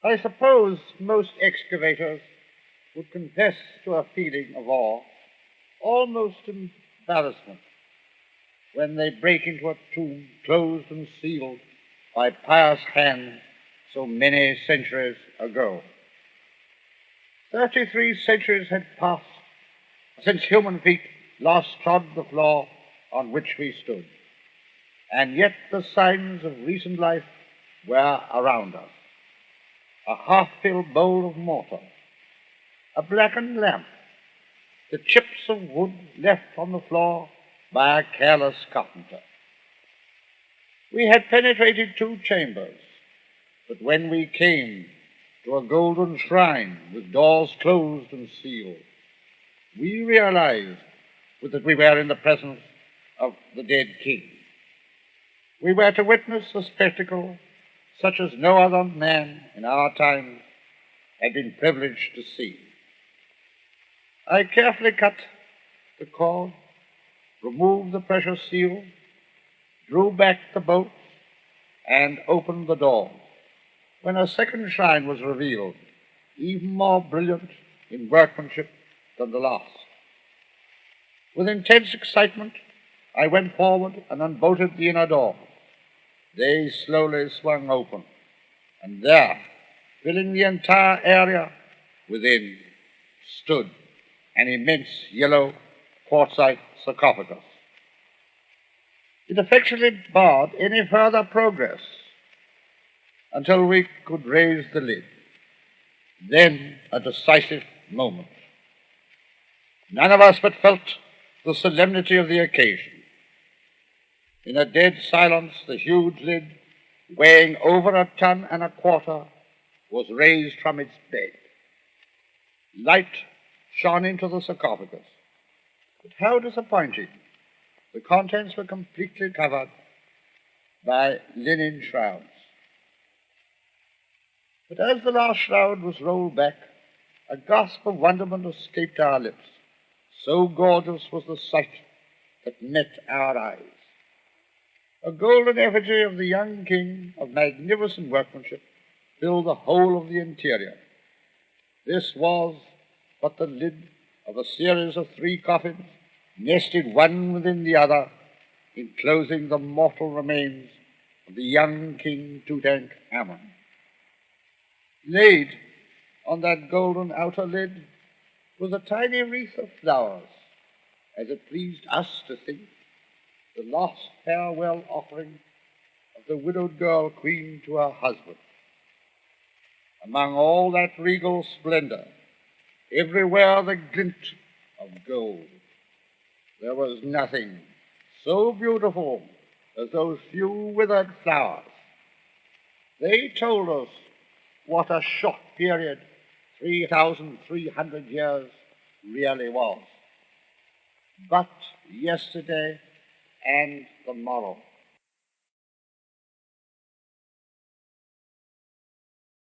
I suppose most excavators would confess to a feeling of awe, almost embarrassment, when they break into a tomb closed and sealed by pious hands so many centuries ago. 33 centuries had passed since human feet last trod the floor on which we stood, and yet the signs of recent life were around us. A half-filled bowl of mortar, a blackened lamp, the chips of wood left on the floor by a careless carpenter. We had penetrated 2 chambers, but when we came to a golden shrine with doors closed and sealed, we realized that we were in the presence of the dead king. We were to witness a spectacle such as no other man in our time had been privileged to see. I carefully cut the cord, removed the precious seal, drew back the bolts, and opened the door, when a second shrine was revealed, even more brilliant in workmanship than the last. With intense excitement, I went forward and unbolted the inner door. They slowly swung open, and there, filling the entire area within, stood an immense yellow quartzite sarcophagus. It effectually barred any further progress until we could raise the lid. Then a decisive moment. None of us but felt the solemnity of the occasion. In a dead silence, the huge lid, weighing over 1.25 tons, was raised from its bed. Light shone into the sarcophagus, but how disappointing! The contents were completely covered by linen shrouds. But as the last shroud was rolled back, a gasp of wonderment escaped our lips. So gorgeous was the sight that met our eyes. A golden effigy of the young king of magnificent workmanship filled the whole of the interior. This was but the lid of a series of 3 coffins, nested one within the other, enclosing the mortal remains of the young King Tutankhamon. Laid on that golden outer lid was a tiny wreath of flowers, as it pleased us to think, the last farewell offering of the widowed girl queen to her husband. Among all that regal splendor, everywhere the glint of gold, there was nothing so beautiful as those few withered flowers. They told us what a short period 3,300 years really was. But yesterday and the morrow